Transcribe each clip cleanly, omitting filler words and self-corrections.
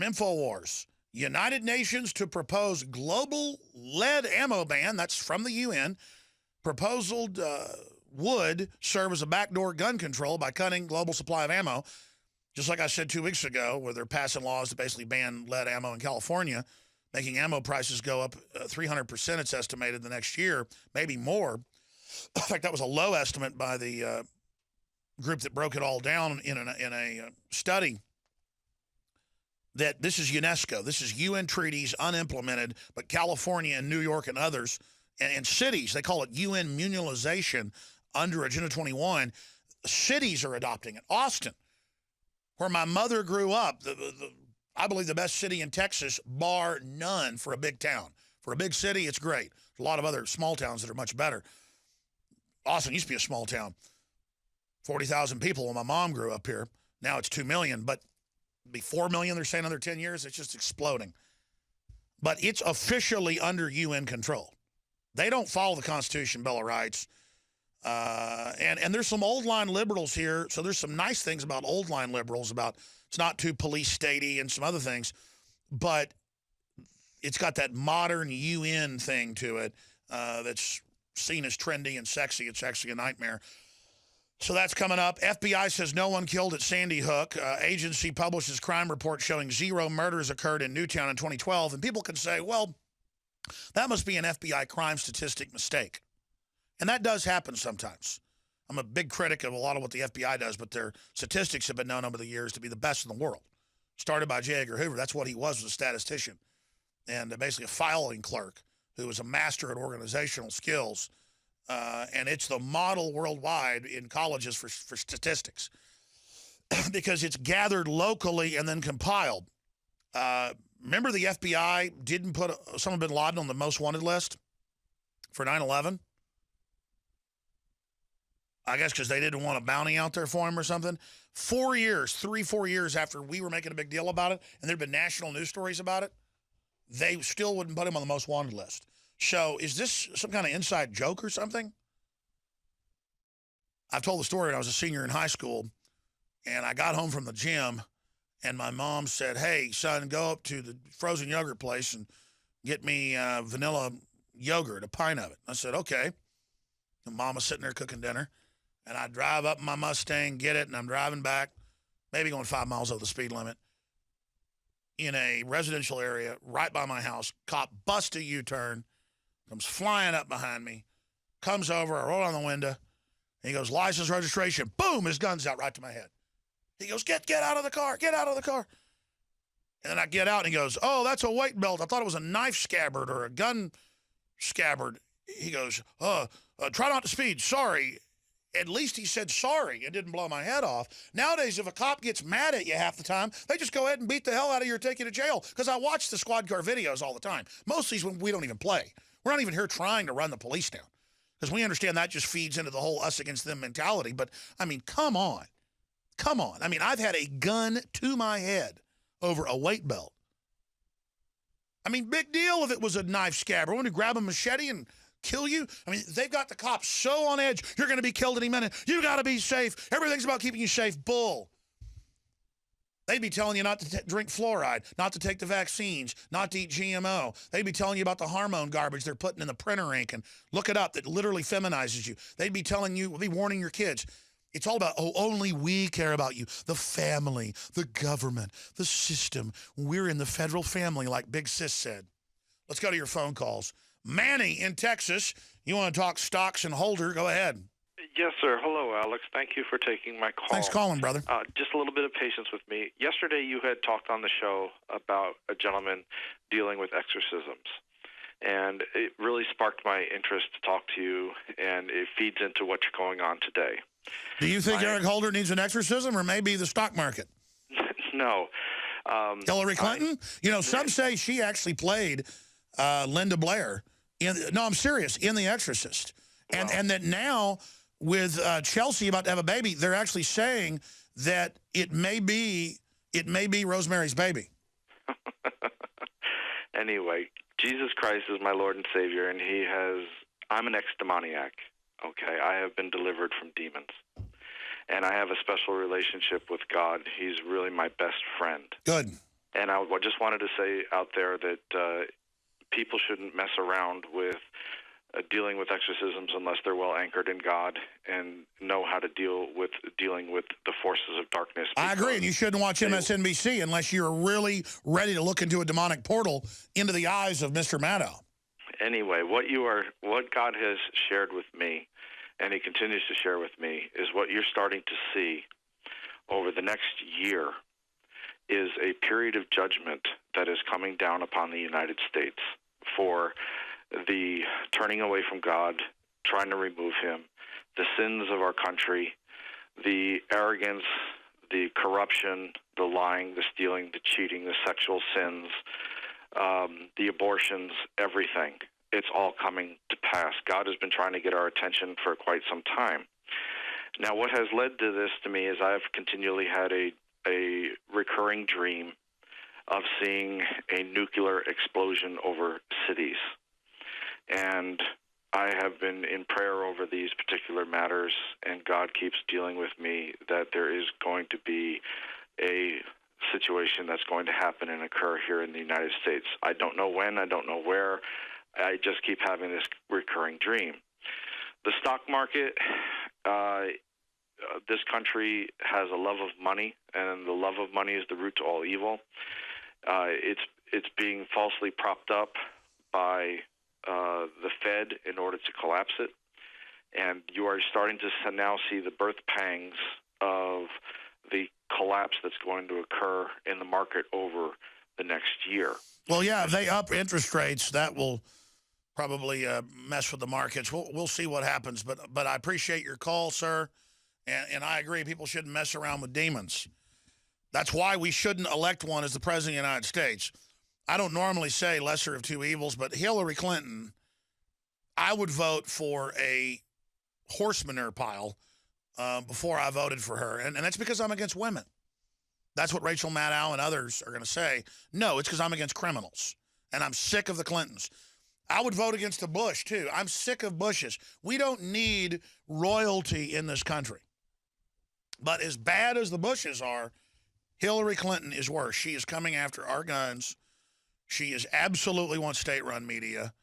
from InfoWars. United Nations to propose global lead ammo ban. That's from the UN. Proposal would serve as a backdoor gun control by cutting global supply of ammo. Just like I said 2 weeks ago, where they're passing laws to basically ban lead ammo in California, making ammo prices go up 300%, it's estimated, the next year, maybe more. In fact, that was a low estimate by the group that broke it all down in a study. That this is UNESCO. This is UN treaties unimplemented, but California and New York and others, and cities, they call it UN munalization under Agenda 21. Cities are adopting it. Austin, where my mother grew up, I believe the best city in Texas, bar none, for a big town. For a big city, it's great. There's a lot of other small towns that are much better. Austin used to be a small town. 40,000 people when my mom grew up here. Now it's 2 million, but be 4 million, they're saying, another 10 years. It's just exploding. But it's officially under UN control. They don't follow the Constitution, Bill of Rights. And there's some old line liberals here. So there's some nice things about old line liberals about it's not too police statey and some other things. But it's got that modern UN thing to it that's seen as trendy and sexy. It's actually a nightmare. So that's coming up. FBI says no one killed at Sandy Hook. Agency publishes crime report showing 0 murders occurred in Newtown in 2012. And people can say, well, that must be an FBI crime statistic mistake. And that does happen sometimes. I'm a big critic of a lot of what the FBI does, but their statistics have been known over the years to be the best in the world. Started by J. Edgar Hoover. That's what he was a statistician. And basically a filing clerk who was a master at organizational skills. And it's the model worldwide in colleges for statistics because it's gathered locally and then compiled. Remember the FBI didn't put Osama bin Laden on the most wanted list for 9/11? I guess because they didn't want a bounty out there for him or something. 4 years, 4 years after we were making a big deal about it, and there'd been national news stories about it, they still wouldn't put him on the most wanted list. So is this some kind of inside joke or something? I've told the story when I was a senior in high school, and I got home from the gym, and my mom said, hey, son, go up to the frozen yogurt place and get me vanilla yogurt, a pint of it. I said, okay. And Mom was sitting there cooking dinner, and I drive up my Mustang, get it, and I'm driving back, maybe going 5 miles over the speed limit, in a residential area right by my house. Cop busts a U-turn, comes flying up behind me, comes over, I roll down the window, and he goes, license, registration. Boom, his gun's out right to my head. He goes, get out of the car, get out of the car. And then I get out, and he goes, oh, that's a weight belt. I thought it was a knife scabbard or a gun scabbard. He goes, try not to speed, sorry. At least he said sorry. It didn't blow my head off. Nowadays, if a cop gets mad at you half the time, they just go ahead and beat the hell out of you or take you to jail. Because I watch the squad car videos all the time. Most of these when we don't even play. We're not even here trying to run the police down. Because we understand that just feeds into the whole us against them mentality. But, I mean, come on. Come on. I mean, I've had a gun to my head over a weight belt. I mean, big deal if it was a knife scabbard. Want to grab a machete and kill you? I mean, they've got the cops so on edge. You're going to be killed any minute. You got to be safe. Everything's about keeping you safe. Bull. They'd be telling you not to drink fluoride, not to take the vaccines, not to eat GMO. They'd be telling you about the hormone garbage they're putting in the printer ink and look it up that literally feminizes you. They'd be telling you, be warning your kids. It's all about, oh, only we care about you. The family, the government, the system. We're in the federal family, like Big Sis said. Let's go to your phone calls. Manny in Texas, you want to talk stocks and holder, go ahead. Yes, sir. Hello, Alex. Thank you for taking my call. Thanks for calling, brother. Just a little bit of patience with me. Yesterday you had talked on the show about a gentleman dealing with exorcisms, and it really sparked my interest to talk to you, and it feeds into what's going on today. Do you think Eric Holder needs an exorcism or maybe the stock market? No. Hillary Clinton? Some say she actually played Linda Blair. No, I'm serious, in The Exorcist. And that now with Chelsea about to have a baby, they're actually saying that it may be Rosemary's baby. Anyway, Jesus Christ is my Lord and Savior, and I'm an ex-demoniac, okay? I have been delivered from demons, and I have a special relationship with God. He's really my best friend. Good. And just wanted to say out there that people shouldn't mess around with dealing with exorcisms unless they're well anchored in God and know how to dealing with the forces of darkness. I agree, and you shouldn't watch MSNBC unless you're really ready to look into a demonic portal into the eyes of Mr. Maddow. Anyway, what God has shared with me, and He continues to share with me, is what you're starting to see over the next year is a period of judgment that is coming down upon the United States for the turning away from God, trying to remove Him, the sins of our country, the arrogance, the corruption, the lying, the stealing, the cheating, the sexual sins, the abortions, everything. It's all coming to pass. God has been trying to get our attention for quite some time. Now, what has led to this to me is I've continually had a recurring dream of seeing a nuclear explosion over cities. And I have been in prayer over these particular matters, and God keeps dealing with me that there is going to be a situation that's going to happen and occur here in the United States. I don't know when, I don't know where. I just keep having this recurring dream. The stock market, this country has a love of money, and the love of money is the root to all evil. It's being falsely propped up by the Fed in order to collapse it, and you are starting to now see the birth pangs of the collapse that's going to occur in the market over the next year. Well, yeah, if they up interest rates, that will probably mess with the markets. We'll see what happens, but I appreciate your call, sir, and I agree people shouldn't mess around with demons. That's why we shouldn't elect one as the president of the United States. I don't normally say lesser of two evils, but Hillary Clinton, I would vote for a horse manure pile before I voted for her. And that's because I'm against women. That's what Rachel Maddow and others are going to say. No, it's because I'm against criminals. And I'm sick of the Clintons. I would vote against the Bush, too. I'm sick of Bushes. We don't need royalty in this country. But as bad as the Bushes are, Hillary Clinton is worse. She is coming after our guns. She is absolutely wants state-run media.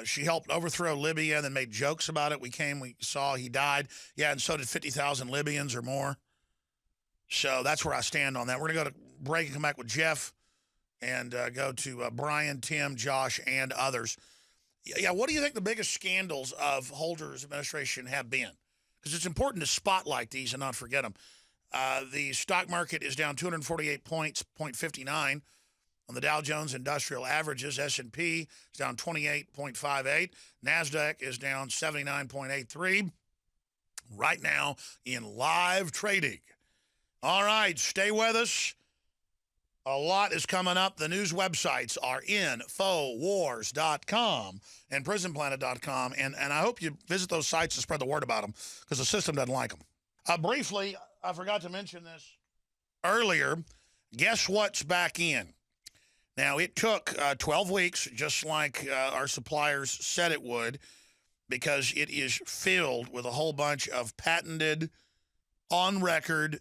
She helped overthrow Libya and then made jokes about it. We saw he died. Yeah, and so did 50,000 Libyans or more. So that's where I stand on that. We're going to go to break and come back with Jeff and go to Brian, Tim, Josh, and others. Yeah, what do you think the biggest scandals of Holder's administration have been? Because it's important to spotlight these and not forget them. The stock market is down 248 points, 0.59 on the Dow Jones Industrial Averages. S&P is down 28.58. NASDAQ is down 79.83 right now in live trading. All right, stay with us. A lot is coming up. The news websites are Infowars.com and PrisonPlanet.com. And I hope you visit those sites and spread the word about them because the system doesn't like them. Briefly, I forgot to mention this earlier. Guess what's back in? Now, it took 12 weeks, just like our suppliers said it would, because it is filled with a whole bunch of patented, on-record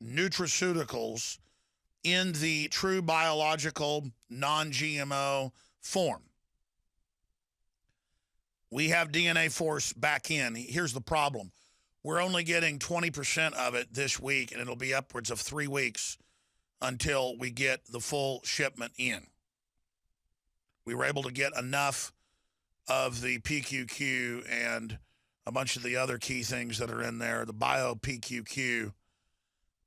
nutraceuticals in the true biological, non-GMO form. We have DNA Force back in. Here's the problem. We're only getting 20% of it this week, and it'll be upwards of 3 weeks until we get the full shipment in. We were able to get enough of the PQQ and a bunch of the other key things that are in there, the Bio-PQQ,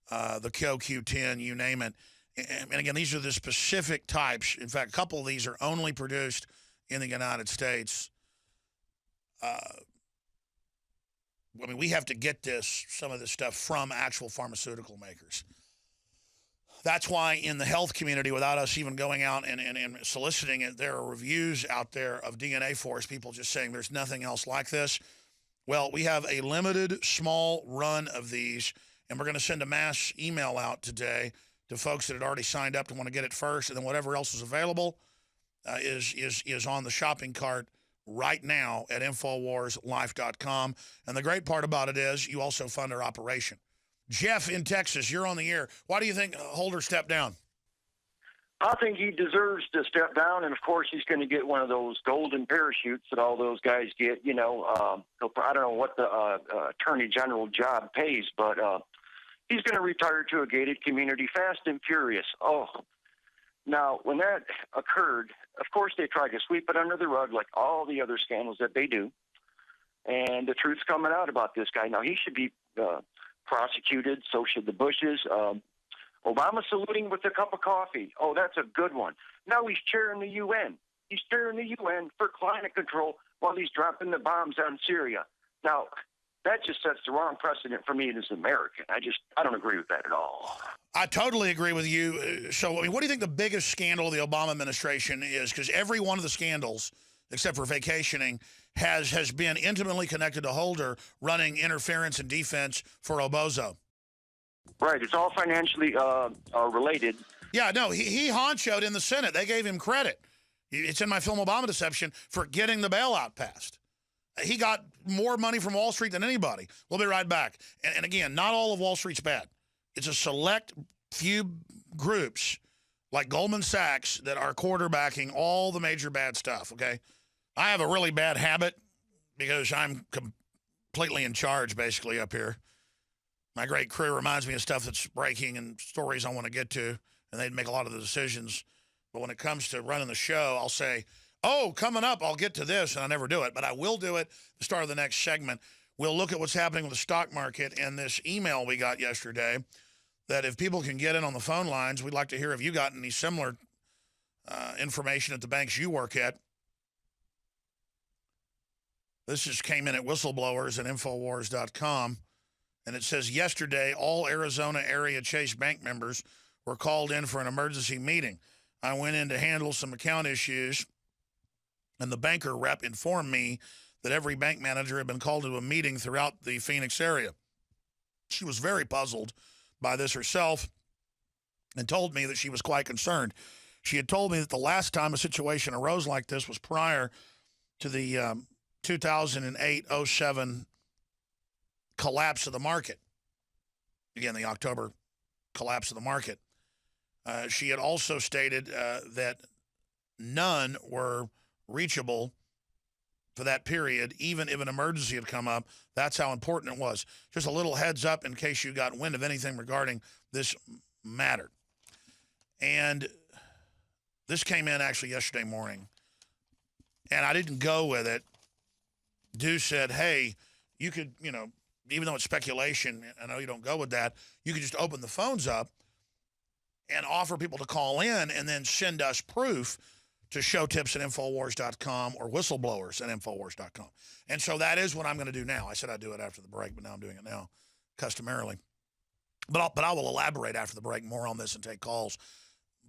the CoQ10, you name it. And again, these are the specific types. In fact, a couple of these are only produced in the United States. We have to get some of this stuff from actual pharmaceutical makers. That's why in the health community, without us even going out and soliciting it, there are reviews out there of DNA Force, people just saying there's nothing else like this. Well, we have a limited, small run of these, and we're going to send a mass email out today to folks that had already signed up to want to get it first, and then whatever else is available is on the shopping cart right now at InfoWarsLife.com. And the great part about it is you also fund our operation. Jeff in Texas, you're on the air. Why do you think Holder stepped down? I think he deserves to step down, and of course, he's going to get one of those golden parachutes that all those guys get. I don't know what the attorney general job pays, but he's going to retire to a gated community, fast and furious. Oh, now when that occurred, of course, they tried to sweep it under the rug like all the other scandals that they do, and the truth's coming out about this guy. Now he should be prosecuted. So should the Bushes. Obama saluting with a cup of coffee. Oh, that's a good one. Now he's chairing the UN. He's chairing the UN for climate control while he's dropping the bombs on Syria. Now, that just sets the wrong precedent for me as an American. I don't agree with that at all. I totally agree with you. So, I mean, what do you think the biggest scandal of the Obama administration is? Because every one of the scandals, except for vacationing, has been intimately connected to Holder running interference and defense for Obozo. Right, it's all financially related. Yeah, no, he honchoed in the Senate. They gave him credit. It's in my film Obama Deception for getting the bailout passed. He got more money from Wall Street than anybody. We'll be right back. And again, not all of Wall Street's bad. It's a select few groups like Goldman Sachs that are quarterbacking all the major bad stuff, okay? I have a really bad habit because I'm completely in charge basically up here. My great crew reminds me of stuff that's breaking and stories I want to get to, and they'd make a lot of the decisions. But when it comes to running the show, I'll say, oh, coming up, I'll get to this, and I never do it. But I will do it at the start of the next segment. We'll look at what's happening with the stock market and this email we got yesterday that if people can get in on the phone lines, we'd like to hear if you got any similar information at the banks you work at. This just came in at whistleblowers at Infowars.com. And it says, yesterday, all Arizona area Chase Bank members were called in for an emergency meeting. I went in to handle some account issues, and the banker rep informed me that every bank manager had been called to a meeting throughout the Phoenix area. She was very puzzled by this herself and told me that she was quite concerned. She had told me that the last time a situation arose like this was prior to the 2008-07 collapse of the market. Again, the October collapse of the market. She had also stated that none were reachable for that period, even if an emergency had come up. That's how important it was. Just a little heads up in case you got wind of anything regarding this matter. And this came in actually yesterday morning, and I didn't go with it. Deuce said, hey, you could, even though it's speculation, I know you don't go with that, you could just open the phones up and offer people to call in and then send us proof to showtips at Infowars.com or whistleblowers at Infowars.com. And so that is what I'm going to do now. I said I'd do it after the break, but now I'm doing it now, customarily. But I will elaborate after the break more on this and take calls.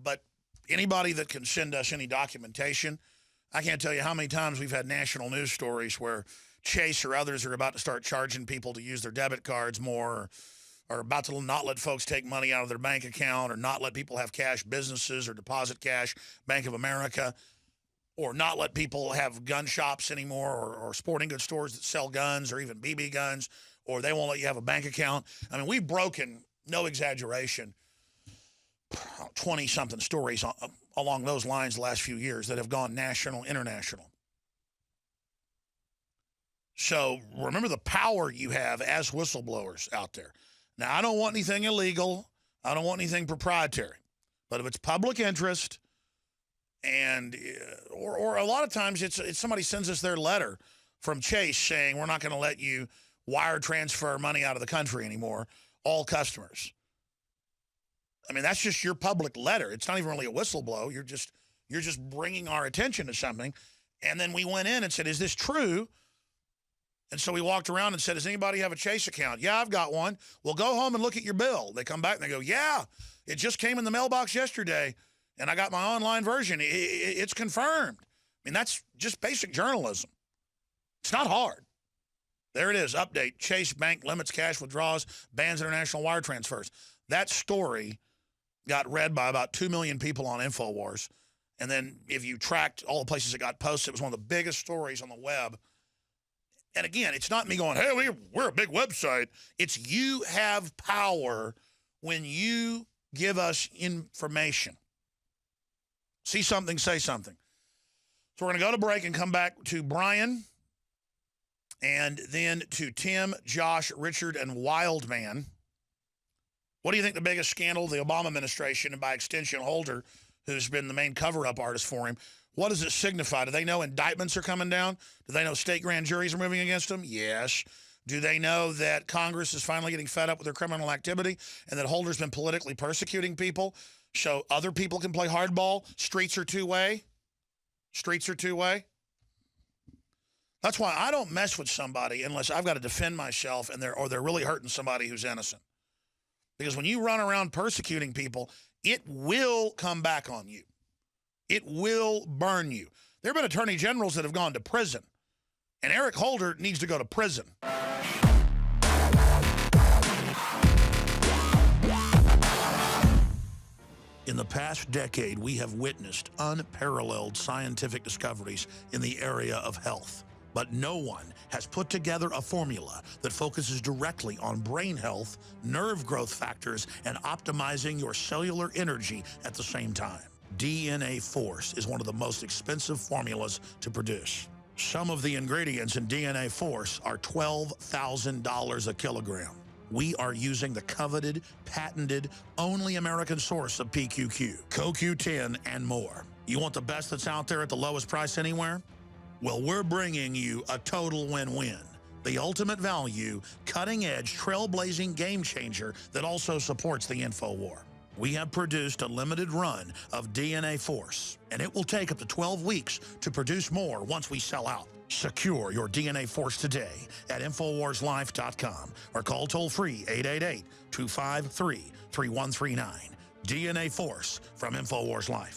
But anybody that can send us any documentation, I can't tell you how many times we've had national news stories where Chase or others are about to start charging people to use their debit cards more, or about to not let folks take money out of their bank account, or not let people have cash businesses or deposit cash, Bank of America, or not let people have gun shops anymore, or sporting goods stores that sell guns or even BB guns, or they won't let you have a bank account. I mean, we've broken, no exaggeration, 20-something stories along those lines the last few years that have gone national, international. So remember the power you have as whistleblowers out there. Now, I don't want anything illegal. I don't want anything proprietary. But if it's public interest, and or a lot of times it's somebody sends us their letter from Chase saying we're not going to let you wire transfer money out of the country anymore, all customers. I mean, that's just your public letter. It's not even really a whistleblow. You're just bringing our attention to something. And then we went in and said, is this true? And so we walked around and said, does anybody have a Chase account? Yeah, I've got one. Well, go home and look at your bill. They come back and they go, yeah, it just came in the mailbox yesterday, and I got my online version. It's confirmed. I mean, that's just basic journalism. It's not hard. There it is. Update. Chase Bank limits cash withdrawals, bans international wire transfers. That story got read by about 2 million people on InfoWars. And then if you tracked all the places it got posted, it was one of the biggest stories on the web. And again, it's not me going, hey, we're a big website. It's you have power when you give us information. See something, say something. So we're going to go to break and come back to Brian and then to Tim, Josh, Richard, and Wildman. What do you think the biggest scandal of the Obama administration, and by extension Holder, who's been the main cover-up artist for him, what does it signify? Do they know indictments are coming down? Do they know state grand juries are moving against them? Yes. Do they know that Congress is finally getting fed up with their criminal activity and that Holder's been politically persecuting people so other people can play hardball? Streets are two-way. Streets are two-way. That's why I don't mess with somebody unless I've got to defend myself and they're really hurting somebody who's innocent. Because when you run around persecuting people, it will come back on you. It will burn you. There have been attorney generals that have gone to prison, and Eric Holder needs to go to prison. In the past decade, we have witnessed unparalleled scientific discoveries in the area of health. But no one has put together a formula that focuses directly on brain health, nerve growth factors, and optimizing your cellular energy at the same time. DNA Force is one of the most expensive formulas to produce. Some of the ingredients in DNA Force are $12,000 a kilogram. We are using the coveted, patented, only American source of PQQ, CoQ10, and more. You want the best that's out there at the lowest price anywhere? Well, we're bringing you a total win-win. The ultimate value, cutting-edge, trailblazing game changer that also supports the InfoWar. We have produced a limited run of DNA Force, and it will take up to 12 weeks to produce more once we sell out. Secure your DNA Force today at InfoWarsLife.com or call toll-free 888-253-3139. DNA Force from InfoWars Life.